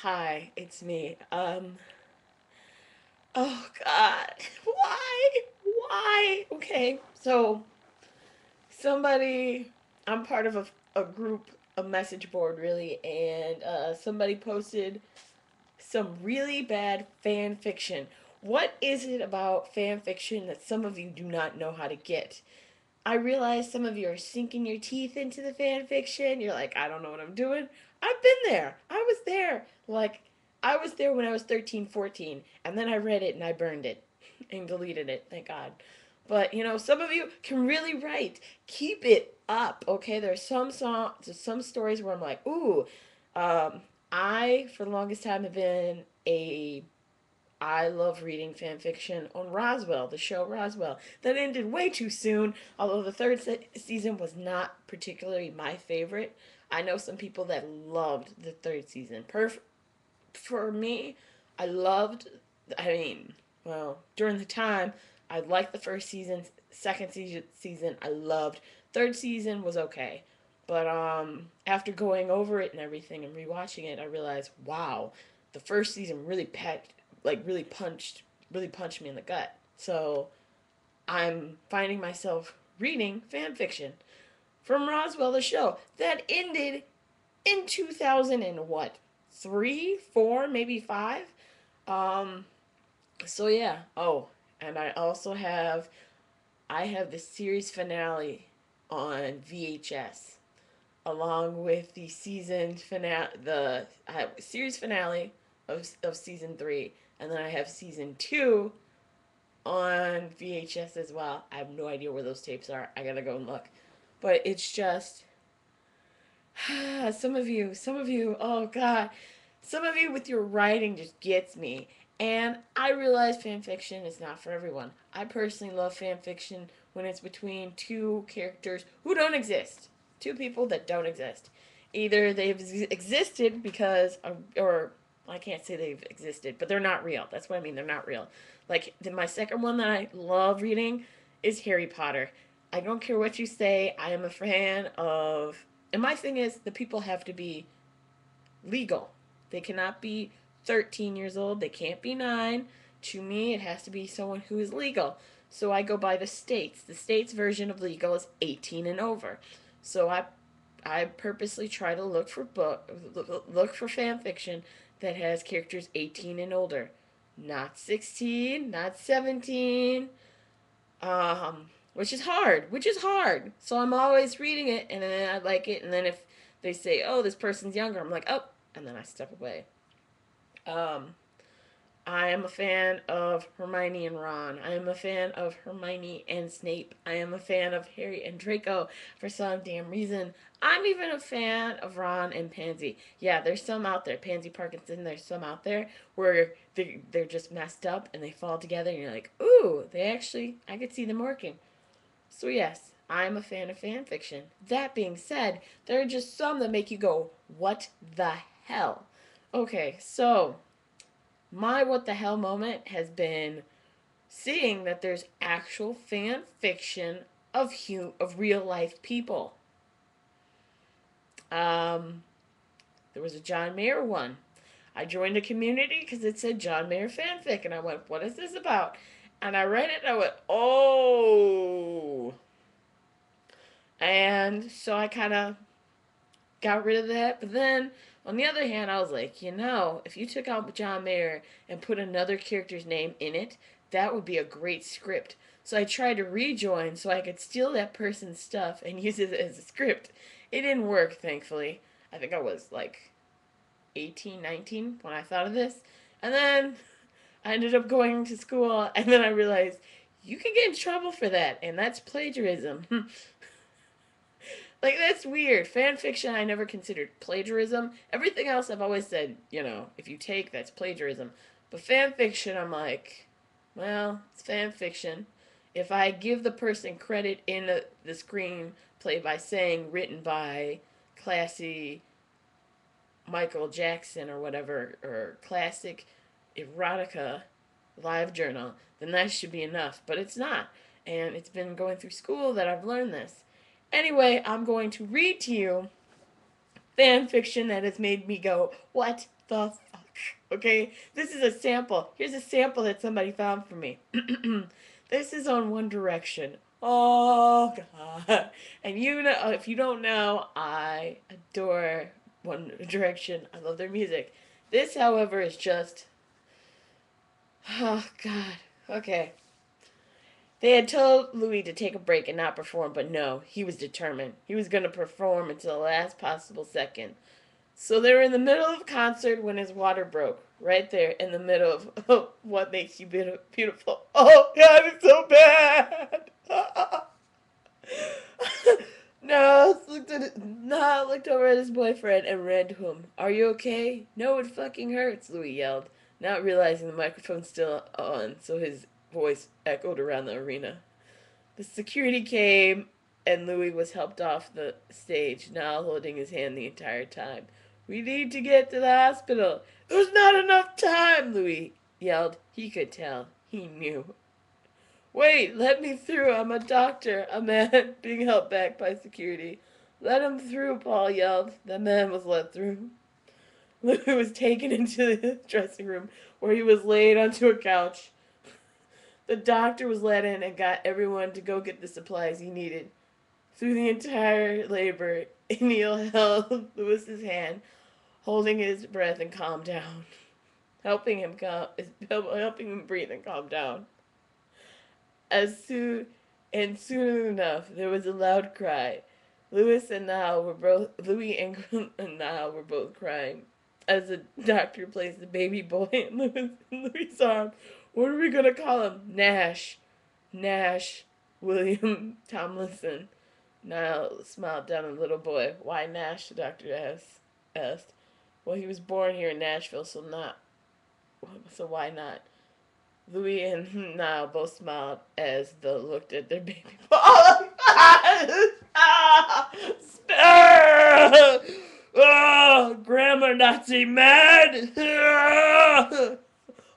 Hi, it's me. Oh God, why? Why? Okay, so somebody, I'm part of a group, a message board really, and somebody posted some really bad fan fiction. What is it about fan fiction that some of you do not know how to get? I realize some of you are sinking your teeth into the fan fiction. You're like, I don't know what I'm doing. I've been there. I was there. Like, I was there when I was 13, 14, and then I read it and I burned it and deleted it. Thank God. But, some of you can really write. Keep it up, okay? There's some stories where I'm like, ooh, um, I, for the longest time, have been I love reading fan fiction on Roswell, the show Roswell. That ended way too soon, although the third season was not particularly my favorite. I know some people that loved the third season. For me, I loved, I mean, well, during the time, I liked the first season, second season, I loved. Third season was okay. But after going over it and everything and rewatching it, I realized, wow, the first season really punched me in the gut. So I'm finding myself reading fan fiction from Roswell, the show that ended in 2000 and what, three, four, maybe five. Um, so yeah. Oh, and I have the series finale on VHS along with the season finale, the series finale of season three, and then I have season two on VHS as well. I have no idea where those tapes are. I gotta go and look. But it's just some of you, oh God, some of you with your writing just gets me. And I realize fan fiction is not for everyone. I personally love fan fiction when it's between two characters who don't exist, two people that don't exist. Either they've existed because, or I can't say they've existed, but they're not real. That's what I mean. They're not real. Like my second one that I love reading is Harry Potter. I don't care what you say. I am a fan of, and my thing is the people have to be legal. They cannot be 13 years old. They can't be 9. To me, it has to be someone who is legal. So I go by the states. The states version of legal is 18 and over. So I purposely try to look for fan fiction that has characters 18 and older. Not 16, not 17. Which is hard, which is hard. So I'm always reading it and then I like it and then if they say, "Oh, this person's younger." I'm like, "Oh," and then I step away. Um I am a fan of Hermione and Ron. I am a fan of Hermione and Snape. I am a fan of Harry and Draco for some damn reason. I'm even a fan of Ron and Pansy. Yeah, there's some out there. Pansy Parkinson, there's some out there where they're just messed up and they fall together and you're like, ooh, I could see them working. So, yes, I'm a fan of fan fiction. That being said, there are just some that make you go, what the hell? Okay, so my what the hell moment has been seeing that there's actual fan fiction of real life people. Um, there was a John Mayer one. I joined a community because it said John Mayer fanfic, and I went, "What is this about?" And I read it, and I went, "Oh." And so I kind of got rid of that. But then, on the other hand, I was like, if you took out John Mayer and put another character's name in it, that would be a great script. So I tried to rejoin so I could steal that person's stuff and use it as a script. It didn't work, thankfully. I think I was like 18, 19 when I thought of this. And then I ended up going to school, and then I realized you can get in trouble for that, and that's plagiarism. Like, that's weird. Fan fiction, I never considered plagiarism. Everything else, I've always said, if you take, that's plagiarism. But fan fiction, I'm like, well, it's fan fiction. If I give the person credit in the screenplay by saying written by classy Michael Jackson or whatever, or classic erotica live journal, then that should be enough. But it's not. And it's been going through school that I've learned this. Anyway, I'm going to read to you fan fiction that has made me go, what the fuck? Okay, this is a sample. Here's a sample that somebody found for me. This is on One Direction. Oh God! And you know, if you don't know, I adore One Direction. I love their music. This, however, is just, oh God. Okay. They had told Louis to take a break and not perform, but no, he was determined. He was going to perform until the last possible second. So they were in the middle of a concert when his water broke. Right there in the middle of What Makes You Beautiful. Oh, God, it's so bad. Niall looked over at his boyfriend and ran to him. Are you okay? No, it fucking hurts, Louis yelled, not realizing the microphone's still on, so his voice echoed around the arena. The security came, and Louis was helped off the stage, Niall holding his hand the entire time. We need to get to the hospital. There's not enough time, Louis yelled. He could tell. He knew. Wait, let me through. I'm a doctor, a man being held back by security. Let him through, Paul yelled. The man was let through. Louis was taken into the dressing room, where he was laid onto a couch. The doctor was let in and got everyone to go get the supplies he needed. Through the entire labor, Neil held Louis's hand, holding his breath and calm down, helping him breathe and calm down. Soon enough, there was a loud cry. Louis and Niall were both crying as the doctor placed the baby boy in Louis' arm. What are we gonna call him? Nash. Nash. William Tomlinson. Niall smiled down at the little boy. Why Nash? The doctor asked. Well, he was born here in Nashville, so why not? Louis and Niall both smiled as they looked at their baby boy. Grammar Nazi mad!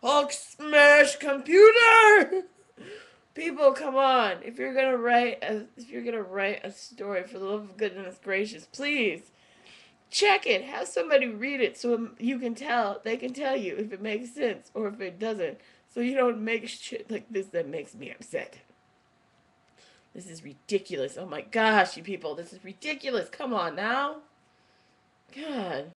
Hulk smash computer! People, come on! If you're gonna write a story, for the love of goodness gracious, please check it. Have somebody read it so you can tell. They can tell you if it makes sense or if it doesn't. So you don't make shit like this that makes me upset. This is ridiculous. Oh my gosh, you people, this is ridiculous. Come on now. God.